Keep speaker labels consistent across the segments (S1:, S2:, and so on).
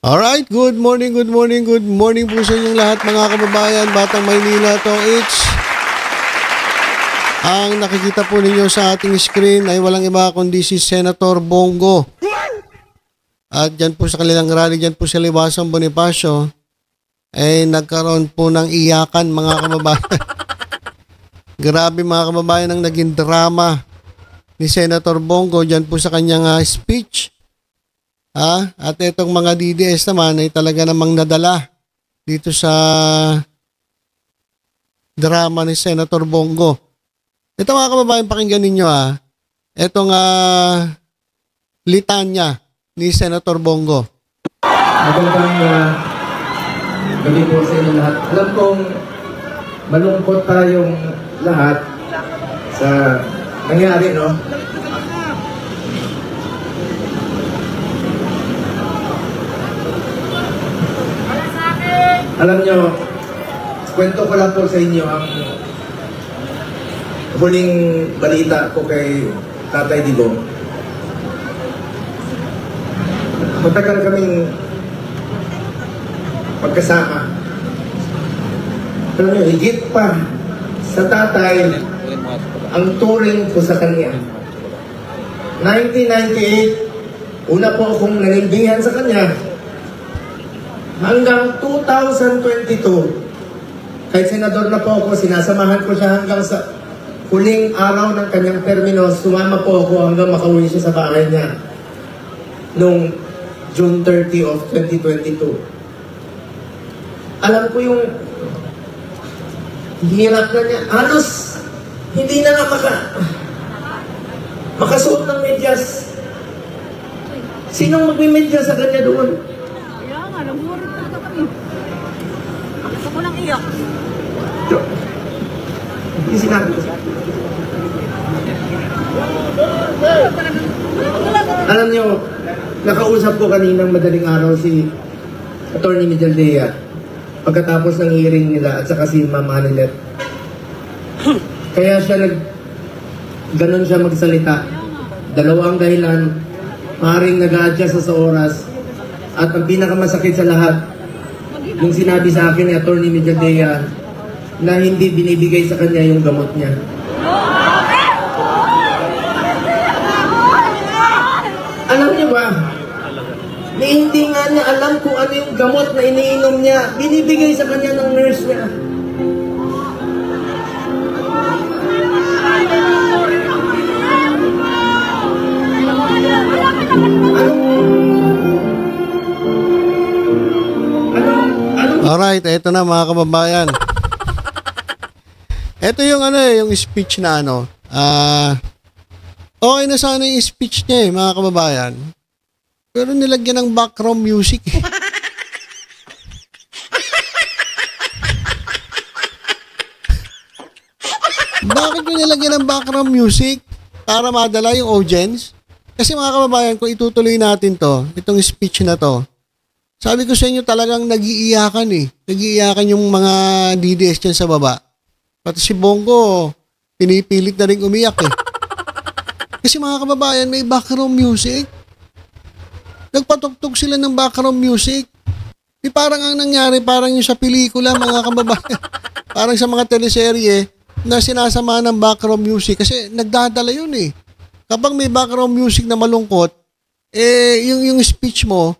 S1: Alright, good morning po sa inyong lahat mga kababayan, Batang Maynila to it's. Ang nakikita po ninyo sa ating screen ay walang iba kundi si Senator Bongo. At dyan po sa kanilang rally, dyan po sa Liwasang Bonifacio, ay nagkaroon po ng iyakan mga kababayan. Grabe mga kababayan ang naging drama ni Senator Bongo dyan po sa kanyang speech. At itong mga DDS naman ay talaga namang nadala dito sa drama ni Senator Bongo. Ito mga kababayan, pakinggan ninyo itong litanya ni Senator Bongo.
S2: Magandang gabi po sa inyo lahat. Alam kong malungkot tayong lahat sa nangyari, no? Alam nyo, kwento ko lang po sa inyo ang huling balita ko kay Tatay Digong. Matagal kaming magkasama. Alam nyo, higit pa sa tatay ang turing ko sa kanya. 1998, una po akong nanimbihan sa kanya. Hanggang 2022, kahit senador na po ako, sinasamahan ko siya hanggang sa huling araw ng kanyang termino. Sumama po ako hanggang makauwi siya sa bahay niya noong June 30 of 2022. Alam ko yung hirap na niya. Halos hindi na nga makasuot ng medyas. Sinong magme-medyas sa kanya doon?
S3: Nagmurit talaga kami. Gusto ko lang iyak.
S2: Hindi sinabi ko. Alam nyo, nakausap ko kaninang madaling araw si Atty. Mijaldea pagkatapos ng hearing nila at saka si Ma'am Anilet. Kaya siya ganon siya magsalita. Dalawang dahilan, maaaring nag-a-adjust sa oras. At ang pinakamasakit sa lahat, yung sinabi sa akin ni Atty. Mijaldea na hindi binibigay sa kanya yung gamot niya. Alam niyo ba, na hindi nga niya alam kung ano yung gamot na iniinom niya, binibigay sa kanya ng nurse niya.
S1: Alright, ito na mga kababayan. Ito yung yung speech na okay na sana yung speech niya mga kababayan. Pero nilagyan ng background music. Bakit yung nilagyan ng background music? Para madala yung audience? Kasi mga kababayan, kung itutuloy natin itong speech na to, sabi ko sa inyo talagang nag-iiyakan Nag-iiyakan yung mga DDS dyan sa baba. Pati si Bongo, pinipilit na rin umiyak Kasi mga kababayan, may background music. Nagpatugtog sila ng background music. Di parang ang nangyari, parang yung sa pelikula mga kababayan. Parang sa mga teleserye na sinasama ng background music. Kasi nagdadala yun Kapag may background music na malungkot, yung speech mo,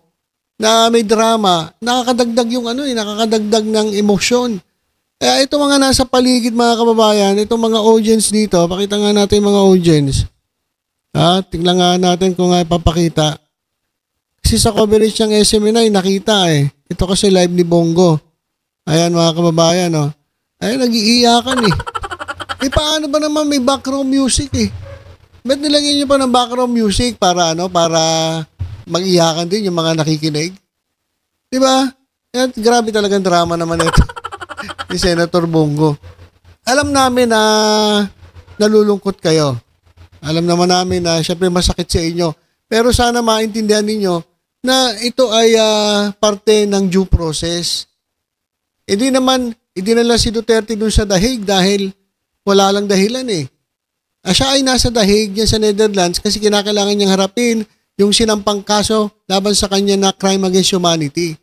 S1: na may drama, nakakadagdag yung nakakadagdag ng emosyon. Kaya ito mga nasa paligid mga kababayan, itong mga audience dito, pakita nga natin yung mga audience. Tingnan nga natin kung ipapakita. Kasi sa coverage ng SMNI, nakita Ito kasi live ni Bongo. Ayan mga kababayan Ayan, nag-iiyakan paano ba naman may background music Ba't nilagyan nyo pa ng background music para para mag-iyakan din yung mga nakikinig. Diba? Yan, grabe talagang drama naman ito ni Senator Bongo. Alam namin na nalulungkot kayo. Alam naman namin na syempre masakit sa inyo. Pero sana maintindihan ninyo na ito ay parte ng due process. Hindi naman, idinala si Duterte dun sa dahig dahil wala lang dahilan Siya ay nasa dahig niya sa Netherlands kasi kinakailangan niyang harapin yung sinampang kaso laban sa kanya na crime against humanity.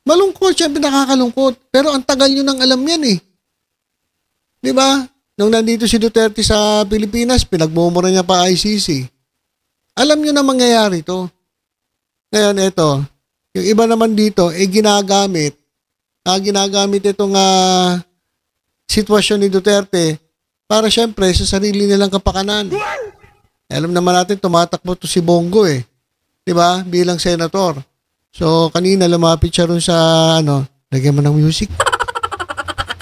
S1: Malungkot, syempre nakakalungkot. Pero ang tagal nyo nang alam yan eh. Di ba? Nung nandito si Duterte sa Pilipinas, pinagmumura niya pa ICC. Alam nyo na mangyayari to. Ngayon, ito, yung iba naman dito, ginagamit itong sitwasyon ni Duterte para syempre sa sarili nilang kapakanan. Alam naman natin, tumatakbo to si Bongo eh. Diba? Bilang senator. So, kanina lumapit siya rin sa, lagyan mo ng music.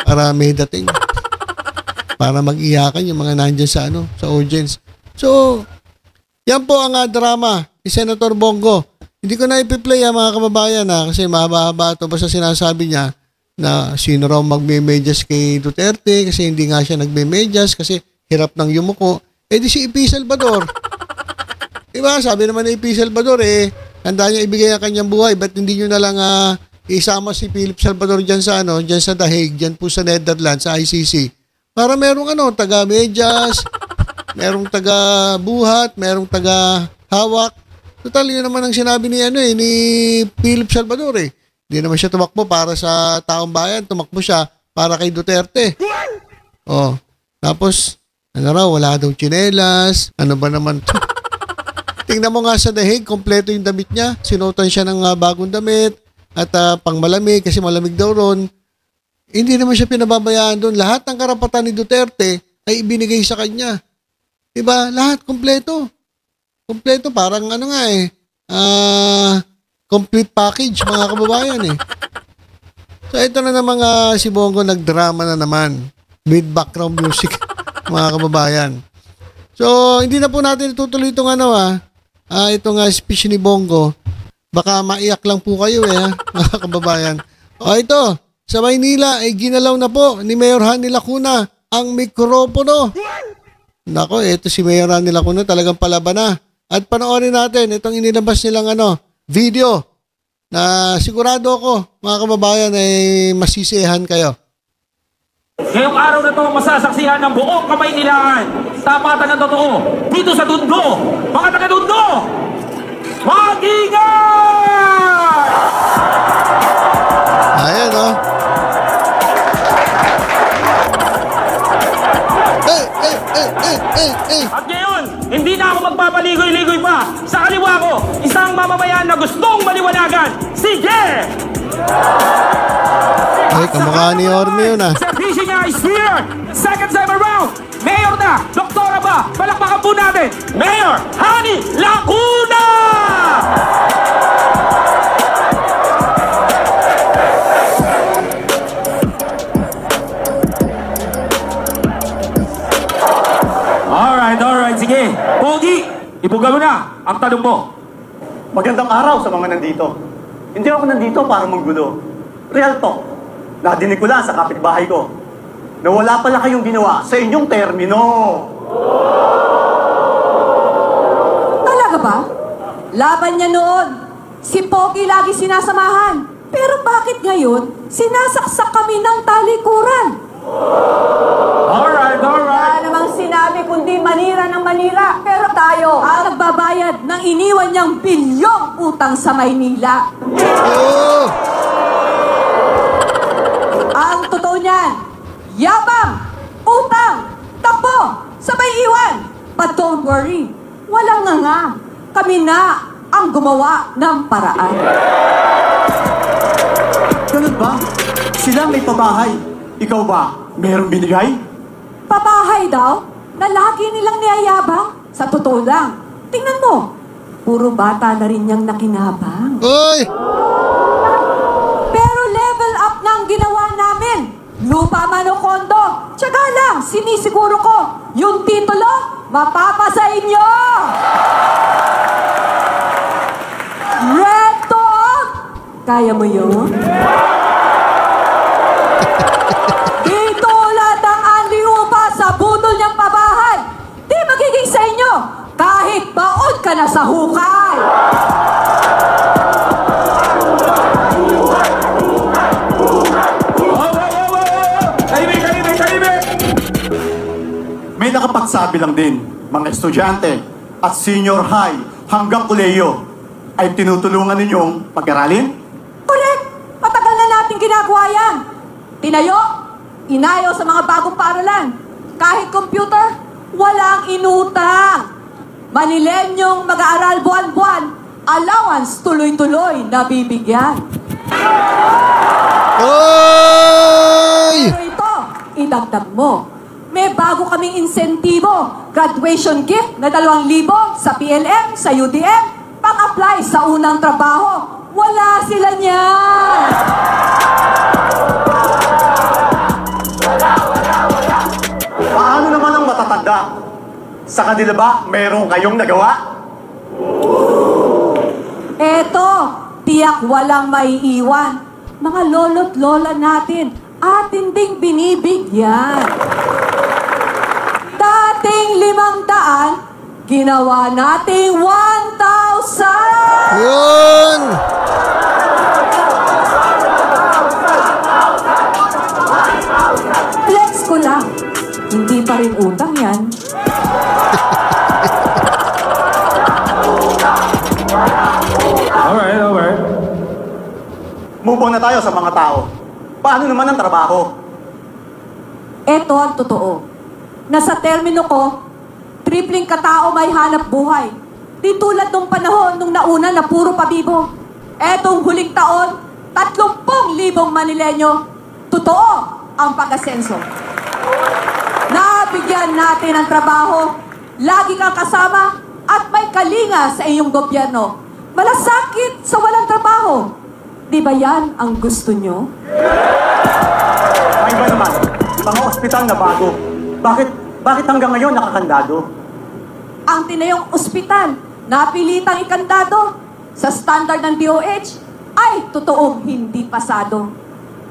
S1: Para may dating. Para mag-iyakan yung mga nandyan sa, sa audience. So, yan po ang drama ni Senator Bongo. Hindi ko na ipi-play mga kababayan kasi mahaba-haba ito. Basta sinasabi niya na sino raw magme-medyas kay Duterte kasi hindi nga siya nagme-medyas kasi hirap ng yumuko. Di si Ipi Salvador. Diba? Sabi naman ni Ipi Salvador handa niya ibigay ang kanyang buhay. Ba't hindi nyo na lang isama si Philip Salvador dyan sa, dyan sa The Hague, dyan po sa Netherlands, sa ICC. Para merong taga-medyas, merong taga-buhat, merong taga-hawak. Total, yun naman ang sinabi ni Philip Salvador Hindi naman siya tumakbo para sa taong bayan. Tumakbo siya para kay Duterte. Tapos, wala daw tsinelas. Ano ba naman to? Tingnan mo nga sa The Hague, kompleto yung damit niya. Sinuotan siya ng bagong damit at pang malamig kasi malamig daw ron. Hindi naman siya pinababayaan doon. Lahat ng karapatan ni Duterte ay ibinigay sa kanya. Diba? Lahat kompleto. Kompleto, parang complete package, mga kababayan So, ito na naman si Bongo nagdrama na naman with background music, mga kababayan. So, hindi na po natin itutuloy itong itong speech ni Bongo. Baka maiyak lang po kayo mga kababayan. Ito, sa Maynila ay ginalaw na po ni Mayor Hanny Lacuna ang mikropono. Nako, ito si Mayor Hanny Lacuna talagang palaban na. At panoorin natin itong inilabas nilang video na sigurado ako, mga kababayan, ay masisiyahan kayo.
S4: Ngayong araw na ito, masasaksihan ng buong Kamaynilaan. Tapatan ng totoo dito sa Dundo. Mga taga-Dundo, mag-ingat!
S1: Ayan,
S4: At ngayon, hindi na ako magpapaligoy-ligoy pa. Sa kaliwa ko, isang mamamayan na gustong maliwanagan. Sige!
S1: Kamukha ni Orme yun
S4: Servisyo niya is here. Second time around. Mayor na. Doktora ba? Palakpakan po natin. Mayor Hanny Lacuna! Alright. Sige. Pogi, ibuga mo na ang tanong mo.
S5: Magandang araw sa mga nandito. Hindi ako nandito para manggulo. Real talk. Nadinig ko lang sa kapitbahay ko na wala pala kayong ginawa sa inyong termino.
S3: Talaga ba? Laban niya noon. Si Pogi lagi sinasamahan. Pero bakit ngayon, sinasaksak kami ng talikuran?
S4: Alright.
S3: Wala namang sinabi kundi manira ng manira. Pero tayo ang nagbabayad ng iniwan niyang bilyong utang sa Maynila. Ang totoo niyan, yabang, utang, takbo, sabay iwan. But don't worry, walang nga. Kami na ang gumawa ng paraan.
S5: Ganun ba? Sila may pabahay. Ikaw ba, merong binigay?
S3: Pabahay daw, na lagi nilang niyayabang. Sa totoo lang, tingnan mo, puro bata na rin niyang nakinabang.
S1: Uy!
S3: Pero level up na ang ginawa namin. Lupa man o kondo, tiyaga lang, sinisiguro ko, yung titulo, mapapasa inyo! Red Dog! Kaya mo yun? Dito ulat ang anli upa sa budol niyang pabahay. Di magiging sa inyo, kahit baon ka na sa hukay.
S5: May nakapagsabi lang din, mga estudyante at senior high hanggang kolehiyo ay tinutulungan ninyong pag-aralin?
S3: Correct! Matagal na natin ginagawa yan. Tinayo, inayo sa mga bagong paaralan. Kahit computer, walang inutang. Manilenyong mag-aaral buwan-buwan, allowance tuloy-tuloy na bibigyan.
S1: Oy!
S3: Pero ito, idagdag mo. May bago kaming insentibo. Graduation gift na 2,000 sa PLM, sa UDM, pang-apply sa unang trabaho. Wala sila niyan.
S5: Paano naman ang matatanda? Sa kanila ba meron kayong nagawa?
S3: Eto, tiyak walang maiiwan. Mga lolo't lola natin, atin ding binibigyan. Dating 500, ginawa nating 1,000!
S1: Yun!
S3: Flex ko lang, hindi pa rin utang yan.
S4: Alright.
S5: Move on na tayo sa mga tao. Paano naman ang trabaho?
S3: Eto ang totoo. Nasa termino ko, tripling katao may hanap buhay. Di tulad nung panahon nung nauna na puro pabibo. Etong huling taon, 30,000 Manilenyo. Totoo ang pag-asenso. Nabigyan natin ng trabaho, lagi kang kasama at may kalinga sa iyong gobyerno. Malasakit sa walang trabaho. Di ba yan ang gusto nyo?
S5: May iba naman, mga ospital na bago. Bakit hanggang ngayon nakakandado?
S3: Ang tinayong ospital, napilitang ikandado sa standard ng DOH, ay totoong hindi pasado.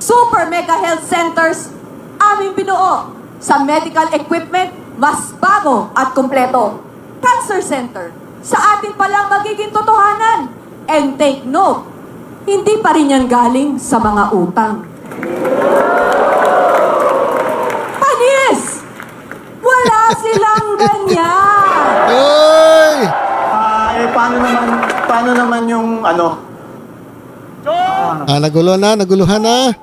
S3: Super mega health centers, aming binuo sa medical equipment, mas bago at kumpleto. Cancer center, sa ating palang magiging totohanan. And take note, hindi pa rin yan galing sa mga utang. Panis! Wala silang ganyan!
S1: Oy!
S5: Paano naman yung
S1: Naguluhan na.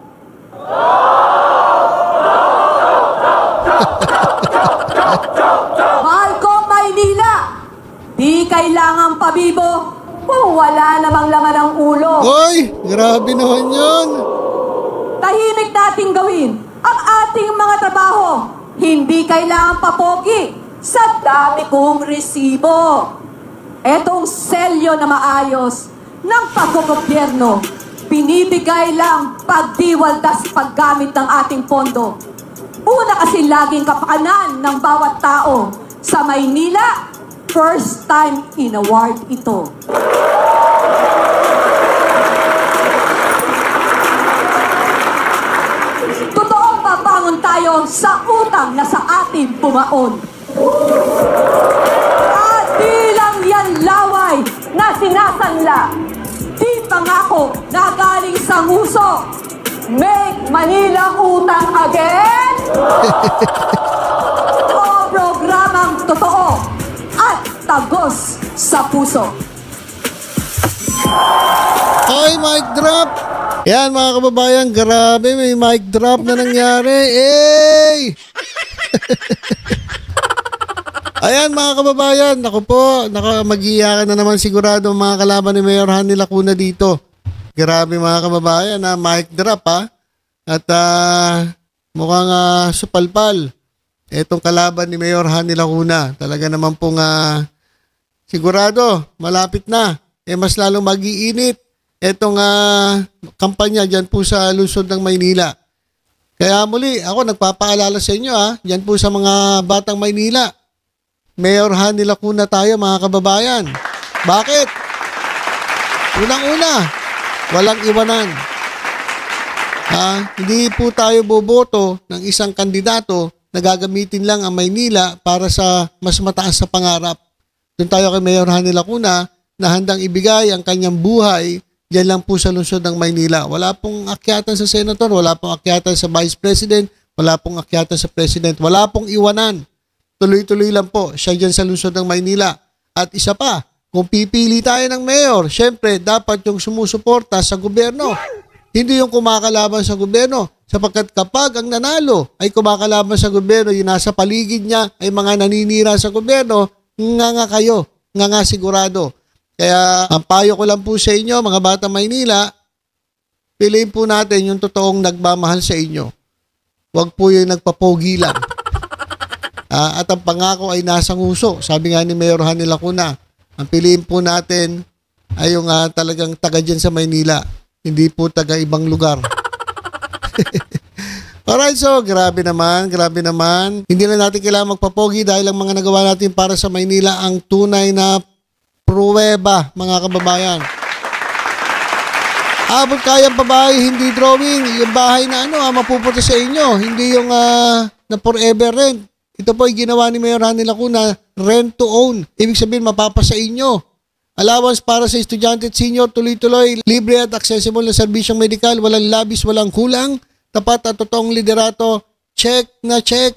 S3: Malcolm, Maynila, di kailangang pabibo kung wala namang laman ang ulo.
S1: Oy! Grabe naman yun.
S3: Tahimik nating gawin ang ating mga trabaho. Hindi kailangang papogi sa dami kong resibo. Etong selyo na maayos ng paggogobyerno, binibigay lang pagdiwaldas paggamit ng ating pondo. Una kasi laging kapakanan ng bawat tao. Sa Maynila, first time in award ito. Totoong babangon tayo sa utang na sa ating bumaon. At di lang yan laway na sinasanla. Di pangako na galing sa nguso. Make Manila utang again? O programang totoo at tagos sa puso.
S1: Oy, mic drop! Yan mga kababayan, grabe, may mic drop na nangyari. Hey! Ayan mga kababayan, ako po, mag-iiyakan na naman sigurado ang mga kalaban ni Mayor Hanny Lacuna dito. Grabe mga kababayan, mic drop ha. At mukhang supalpal. Etong kalaban ni Mayor Hanny Lacuna, talaga naman pong sigurado, malapit na. Mas lalong mag-iinit etong kampanya dyan po sa lungsod ng Maynila. Kaya muli, ako nagpapaalala sa inyo dyan po sa mga batang Maynila. Mayor Hanny Lacuna tayo mga kababayan. Bakit? Unang-una, walang iwanan. Hindi po tayo boboto ng isang kandidato na gagamitin lang ang Maynila para sa mas mataas sa pangarap. Doon tayo kay Mayor Hanny Lacuna na handang ibigay ang kanyang buhay diyan lang po sa lungsod ng Maynila. Wala pong akyatan sa senator, wala pong akyatan sa vice president, wala pong akyatan sa president, wala pong iwanan. Tuloy-tuloy lang po siya diyan sa lungsod ng Maynila. At isa pa, kung pipili tayo ng mayor, syempre, dapat yung sumusuporta sa gobyerno. Hindi yung kumakalaban sa gobyerno. Sapagkat kapag ang nanalo ay kumakalaban sa gobyerno, yung nasa paligid niya ay mga naninira sa gobyerno, nga kayo, nga sigurado. Kaya ang payo ko lang po sa inyo, mga bata Maynila, piliin po natin yung totoong nagmamahal sa inyo. Huwag po yung nagpapogi lang. At ang pangako ay nasa nguso. Sabi nga ni Mayor Hani Lacuna, ang piliin po natin ay yung talagang taga dyan sa Maynila. Hindi po taga ibang lugar. Alright, so grabe naman. Hindi na natin kailangan magpapogi dahil ang mga nagawa natin para sa Maynila ang tunay na pruweba, mga kababayan. Abot kayang babae, hindi drawing. Yung bahay na mapupunta sa inyo. Hindi yung na forever rent. Ito po ay ginawa ni Mayor Hani Lacuna, rent to own. Ibig sabihin, mapapasa inyo. Allowance para sa estudyante at senior, tuloy-tuloy, libre at accessible na serbisyong medikal, walang labis, walang kulang, tapat at totoong liderato, check na check.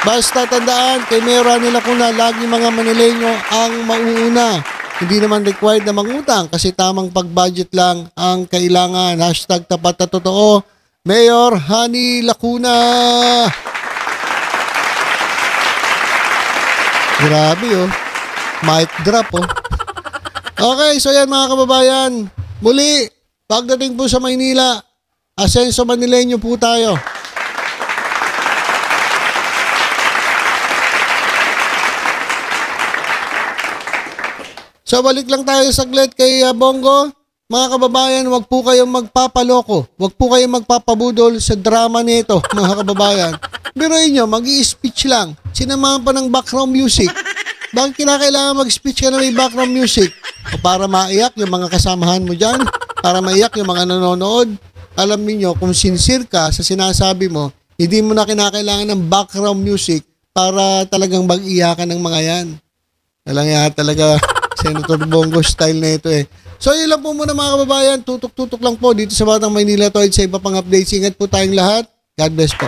S1: Basta tandaan, kay Mayor Hani Lacuna, lagi mga Manileño ang mauuna. Hindi naman required na mangutang kasi tamang pag-budget lang ang kailangan. Hashtag tapat at totoo, Mayor Hani Lacuna. Grabe mic drop Okay, so yan mga kababayan. Muli, pagdating po sa Maynila, Asenso Manileño po tayo. So balik lang tayo saglit kay Bongo. Mga kababayan, wag po kayong magpapaloko. Wag po kayong magpapabudol sa drama nito, mga kababayan. Biruin nyo, mag-i-speech lang. Sinamahan pa ng background music. Bakit kinakailangan mag-speech ka na may background music? O para maiyak yung mga kasamahan mo dyan? Para maiyak yung mga nanonood? Alam niyo kung sincere ka sa sinasabi mo, hindi mo na kinakailangan ng background music para talagang mag-iyakan ng mga yan. Alam nga talaga, Senator Bongo style na ito So yun lang po muna mga kababayan. Tutok-tutok lang po dito sa Batang Maynila. Sa iba pang updates. Ingat po tayong lahat. God bless po.